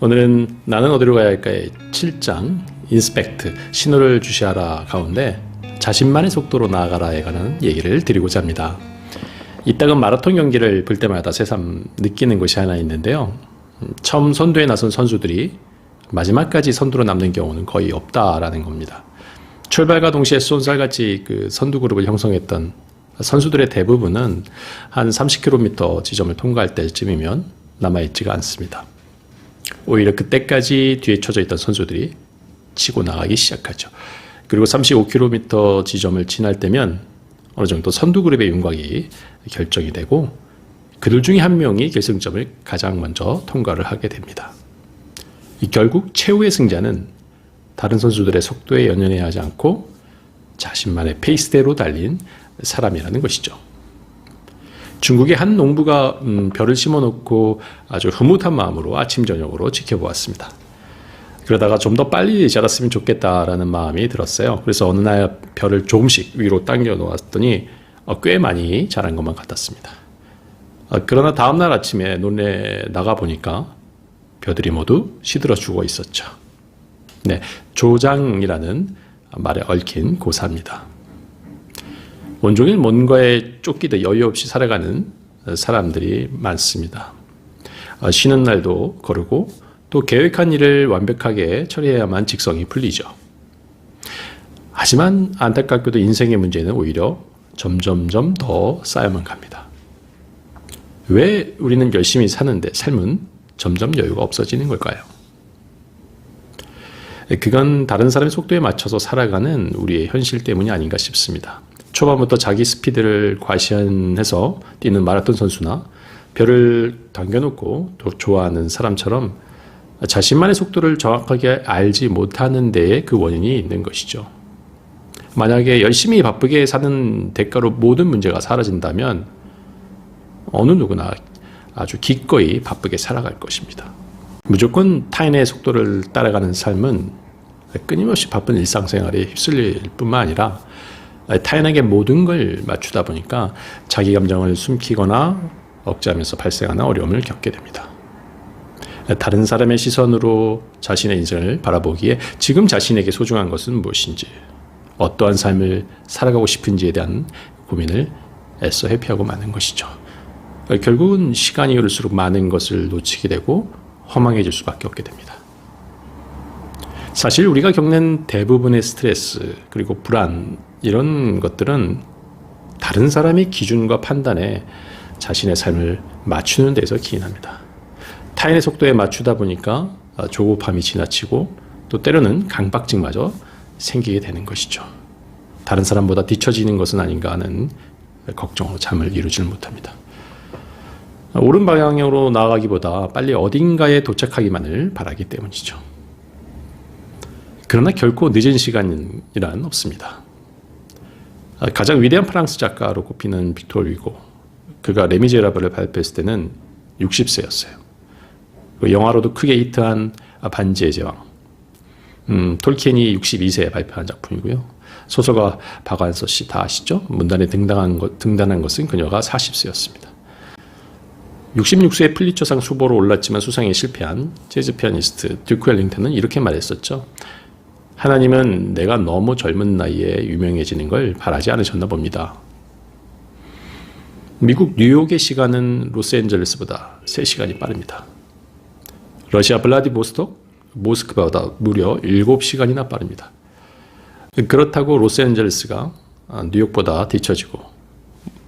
오늘은 나는 어디로 가야 할까의 7장 인스펙트 신호를 주시하라 가운데 자신만의 속도로 나아가라에 관한 얘기를 드리고자 합니다. 이따금 마라톤 경기를 볼 때마다 새삼 느끼는 것이 하나 있는데요. 처음 선두에 나선 선수들이 마지막까지 선두로 남는 경우는 거의 없다라는 겁니다. 출발과 동시에 쏜살같이 그 선두 그룹을 형성했던 선수들의 대부분은 한 30km 지점을 통과할 때쯤이면 남아있지가 않습니다. 오히려 그때까지 뒤에 쳐져 있던 선수들이 치고 나가기 시작하죠. 그리고 35km 지점을 지날 때면 어느 정도 선두 그룹의 윤곽이 결정이 되고 그들 중에 한 명이 결승점을 가장 먼저 통과를 하게 됩니다. 결국 최후의 승자는 다른 선수들의 속도에 연연해야 하지 않고 자신만의 페이스대로 달린 사람이라는 것이죠. 중국의 한 농부가 벼를 심어놓고 아주 흐뭇한 마음으로 아침 저녁으로 지켜보았습니다. 그러다가 좀 더 빨리 자랐으면 좋겠다라는 마음이 들었어요. 그래서 어느 날 벼를 조금씩 위로 당겨 놓았더니 꽤 많이 자란 것만 같았습니다. 그러나 다음날 아침에 논에 나가보니까 벼들이 모두 시들어 죽어 있었죠. 네, 조장이라는 말에 얽힌 고사입니다. 온종일 뭔가에 쫓기듯 여유 없이 살아가는 사람들이 많습니다. 쉬는 날도 거르고 또 계획한 일을 완벽하게 처리해야만 직성이 풀리죠. 하지만 안타깝게도 인생의 문제는 오히려 점점점 더 쌓여만 갑니다. 왜 우리는 열심히 사는데 삶은 점점 여유가 없어지는 걸까요? 그건 다른 사람의 속도에 맞춰서 살아가는 우리의 현실 때문이 아닌가 싶습니다. 초반부터 자기 스피드를 과시해서 뛰는 마라톤 선수나 벼를 당겨놓고 좋아하는 사람처럼 자신만의 속도를 정확하게 알지 못하는 데에 그 원인이 있는 것이죠. 만약에 열심히 바쁘게 사는 대가로 모든 문제가 사라진다면 어느 누구나 아주 기꺼이 바쁘게 살아갈 것입니다. 무조건 타인의 속도를 따라가는 삶은 끊임없이 바쁜 일상생활에 휩쓸릴 뿐만 아니라 타인에게 모든 걸 맞추다 보니까 자기 감정을 숨기거나 억제하면서 발생하는 어려움을 겪게 됩니다. 다른 사람의 시선으로 자신의 인생을 바라보기에 지금 자신에게 소중한 것은 무엇인지, 어떠한 삶을 살아가고 싶은지에 대한 고민을 애써 회피하고 마는 것이죠. 결국은 시간이 흐를수록 많은 것을 놓치게 되고 허망해질 수밖에 없게 됩니다. 사실 우리가 겪는 대부분의 스트레스 그리고 불안 이런 것들은 다른 사람의 기준과 판단에 자신의 삶을 맞추는 데서 기인합니다. 타인의 속도에 맞추다 보니까 조급함이 지나치고 또 때로는 강박증마저 생기게 되는 것이죠. 다른 사람보다 뒤처지는 것은 아닌가 하는 걱정으로 잠을 이루지를 못합니다. 옳은 방향으로 나아가기보다 빨리 어딘가에 도착하기만을 바라기 때문이죠. 그러나 결코 늦은 시간이란 없습니다. 가장 위대한 프랑스 작가로 꼽히는 빅토르 위고, 그가 레미제라블을 발표했을 때는 60세였어요. 영화로도 크게 히트한 반지의 제왕, 톨키엔이 62세에 발표한 작품이고요. 소설가 박완서 씨 다 아시죠? 문단에 등단한 것은 그녀가 40세였습니다. 66세에 플리처상 후보로 올랐지만 수상에 실패한 재즈 피아니스트 듀크 웰링턴은 이렇게 말했었죠. 하나님은 내가 너무 젊은 나이에 유명해지는 걸 바라지 않으셨나 봅니다. 미국 뉴욕의 시간은 로스앤젤레스보다 3시간이 빠릅니다. 러시아 블라디보스톡, 모스크바보다 무려 7시간이나 빠릅니다. 그렇다고 로스앤젤레스가 뉴욕보다 뒤처지고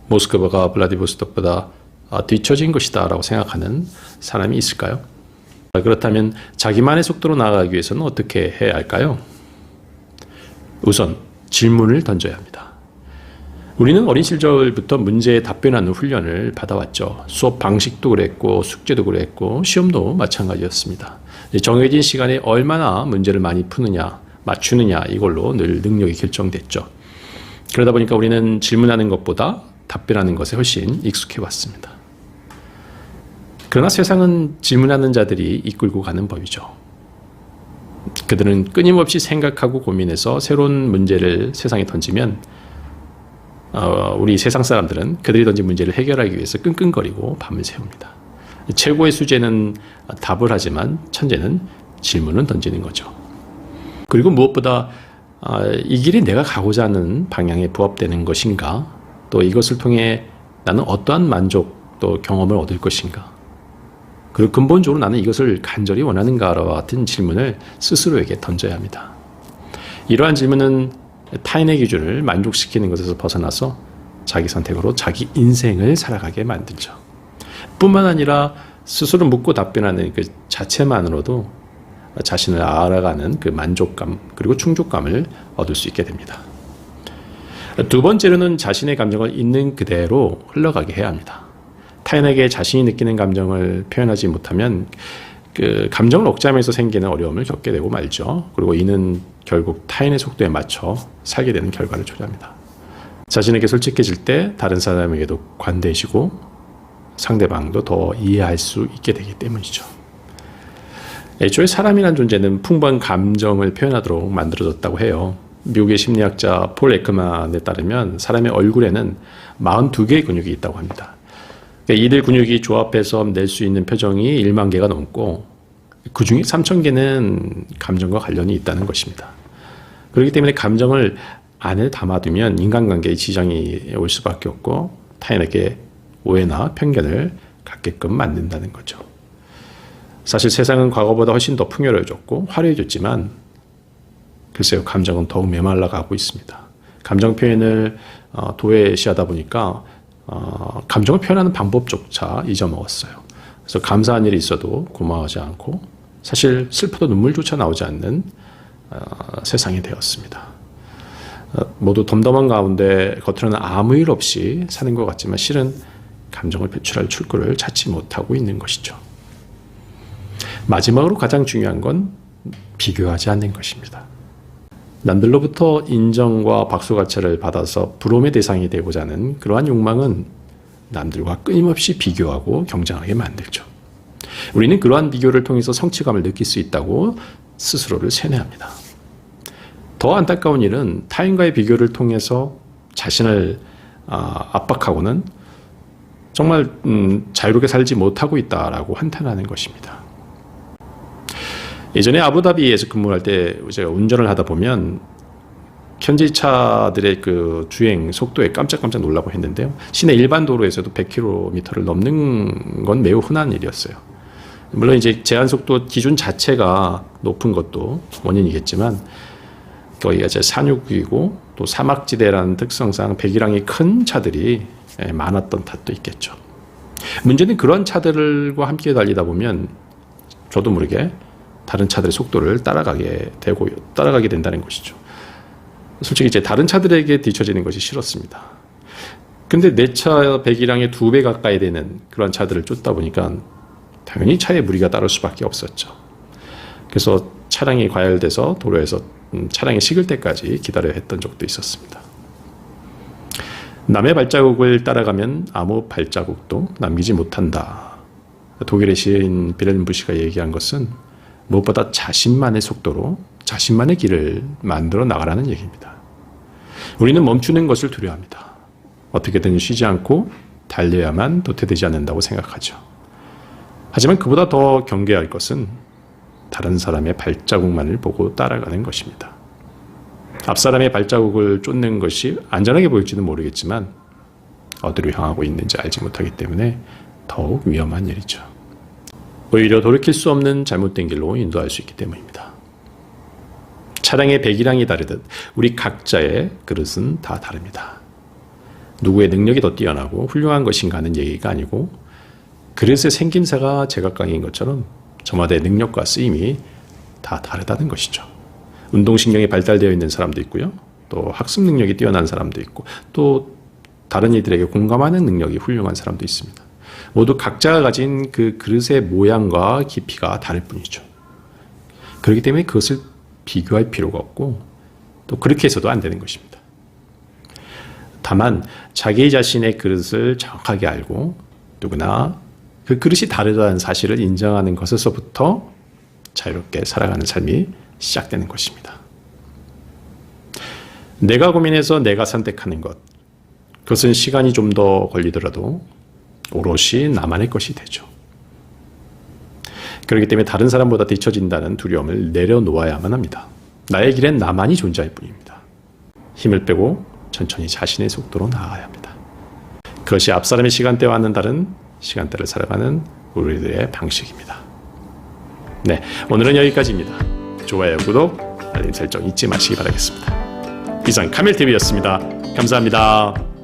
모스크바가 블라디보스톡보다 뒤처진 것이다 라고 생각하는 사람이 있을까요? 그렇다면 자기만의 속도로 나아가기 위해서는 어떻게 해야 할까요? 우선 질문을 던져야 합니다. 우리는 어린 시절부터 문제에 답변하는 훈련을 받아왔죠. 수업 방식도 그랬고 숙제도 그랬고 시험도 마찬가지였습니다. 정해진 시간에 얼마나 문제를 많이 푸느냐, 맞추느냐 이걸로 늘 능력이 결정됐죠. 그러다 보니까 우리는 질문하는 것보다 답변하는 것에 훨씬 익숙해 왔습니다. 그러나 세상은 질문하는 자들이 이끌고 가는 법이죠. 그들은 끊임없이 생각하고 고민해서 새로운 문제를 세상에 던지면 우리 세상 사람들은 그들이 던진 문제를 해결하기 위해서 끙끙거리고 밤을 새웁니다. 최고의 수재는 답을 하지만 천재는 질문을 던지는 거죠. 그리고 무엇보다 이 길이 내가 가고자 하는 방향에 부합되는 것인가? 또 이것을 통해 나는 어떠한 만족 또 경험을 얻을 것인가? 그리고 근본적으로 나는 이것을 간절히 원하는가와 같은 질문을 스스로에게 던져야 합니다. 이러한 질문은 타인의 기준을 만족시키는 것에서 벗어나서 자기 선택으로 자기 인생을 살아가게 만들죠. 뿐만 아니라 스스로 묻고 답변하는 그 자체만으로도 자신을 알아가는 그 만족감 그리고 충족감을 얻을 수 있게 됩니다. 두 번째로는 자신의 감정을 있는 그대로 흘러가게 해야 합니다. 타인에게 자신이 느끼는 감정을 표현하지 못하면 그 감정을 억제하면서 생기는 어려움을 겪게 되고 말죠. 그리고 이는 결국 타인의 속도에 맞춰 살게 되는 결과를 초래합니다. 자신에게 솔직해질 때 다른 사람에게도 관대해지고 상대방도 더 이해할 수 있게 되기 때문이죠. 애초에 사람이란 존재는 풍부한 감정을 표현하도록 만들어졌다고 해요. 미국의 심리학자 폴 에크만에 따르면 사람의 얼굴에는 42개의 근육이 있다고 합니다. 이들 근육이 조합해서 낼 수 있는 표정이 1만 개가 넘고 그 중에 3,000개는 감정과 관련이 있다는 것입니다. 그렇기 때문에 감정을 안에 담아두면 인간관계에 지장이 올 수밖에 없고 타인에게 오해나 편견을 갖게끔 만든다는 거죠. 사실 세상은 과거보다 훨씬 더 풍요로워졌고 화려해졌지만 글쎄요, 감정은 더욱 메말라가고 있습니다. 감정 표현을 도외시하다 보니까 감정을 표현하는 방법조차 잊어먹었어요. 그래서 감사한 일이 있어도 고마워하지 않고 사실 슬퍼도 눈물조차 나오지 않는 세상이 되었습니다. 모두 덤덤한 가운데 겉으로는 아무 일 없이 사는 것 같지만 실은 감정을 배출할 출구를 찾지 못하고 있는 것이죠. 마지막으로 가장 중요한 건 비교하지 않는 것입니다. 남들로부터 인정과 박수갈채를 받아서 부러움의 대상이 되고자 하는 그러한 욕망은 남들과 끊임없이 비교하고 경쟁하게 만들죠. 우리는 그러한 비교를 통해서 성취감을 느낄 수 있다고 스스로를 세뇌합니다. 더 안타까운 일은 타인과의 비교를 통해서 자신을 압박하고는 정말 자유롭게 살지 못하고 있다라고 한탄하는 것입니다. 예전에 아부다비에서 근무할 때 제가 운전을 하다 보면 현지차들의 그 주행 속도에 깜짝깜짝 놀라고 했는데요. 시내 일반 도로에서도 100km를 넘는 건 매우 흔한 일이었어요. 물론 이제 제한 속도 기준 자체가 높은 것도 원인이겠지만 거기가 이제 산육이고 또 사막지대라는 특성상 배기량이 큰 차들이 많았던 탓도 있겠죠. 문제는 그런 차들과 함께 달리다 보면 저도 모르게 다른 차들의 속도를 따라가게 된다는 것이죠. 솔직히 이제 다른 차들에게 뒤처지는 것이 싫었습니다. 근데 내 차 배기량의 2배 가까이 되는 그런 차들을 쫓다 보니까 당연히 차에 무리가 따를 수밖에 없었죠. 그래서 차량이 과열돼서 도로에서 차량이 식을 때까지 기다려야 했던 적도 있었습니다. 남의 발자국을 따라가면 아무 발자국도 남기지 못한다. 독일의 시인 빌헬m 부시가 얘기한 것은 무엇보다 자신만의 속도로 자신만의 길을 만들어 나가라는 얘기입니다. 우리는 멈추는 것을 두려워합니다. 어떻게든 쉬지 않고 달려야만 도태되지 않는다고 생각하죠. 하지만 그보다 더 경계해야 할 것은 다른 사람의 발자국만을 보고 따라가는 것입니다. 앞 사람의 발자국을 쫓는 것이 안전하게 보일지는 모르겠지만 어디로 향하고 있는지 알지 못하기 때문에 더욱 위험한 일이죠. 오히려 돌이킬 수 없는 잘못된 길로 인도할 수 있기 때문입니다. 차량의 배기량이 다르듯 우리 각자의 그릇은 다 다릅니다. 누구의 능력이 더 뛰어나고 훌륭한 것인가 하는 얘기가 아니고 그릇의 생김새가 제각각인 것처럼 저마다의 능력과 쓰임이 다 다르다는 것이죠. 운동신경이 발달되어 있는 사람도 있고요. 또 학습 능력이 뛰어난 사람도 있고 또 다른 이들에게 공감하는 능력이 훌륭한 사람도 있습니다. 모두 각자가 가진 그 그릇의 모양과 깊이가 다를 뿐이죠. 그렇기 때문에 그것을 비교할 필요가 없고 또 그렇게 해서도 안 되는 것입니다. 다만 자기 자신의 그릇을 정확하게 알고 누구나 그 그릇이 다르다는 사실을 인정하는 것에서부터 자유롭게 살아가는 삶이 시작되는 것입니다. 내가 고민해서 내가 선택하는 것, 그것은 시간이 좀 더 걸리더라도 오롯이 나만의 것이 되죠. 그렇기 때문에 다른 사람보다 뒤처진다는 두려움을 내려놓아야만 합니다. 나의 길엔 나만이 존재할 뿐입니다. 힘을 빼고 천천히 자신의 속도로 나아가야 합니다. 그것이 앞사람의 시간대와는 다른 시간대를 살아가는 우리들의 방식입니다. 네, 오늘은 여기까지입니다. 좋아요, 구독, 알림 설정 잊지 마시기 바라겠습니다. 이상 카멜TV였습니다. 감사합니다.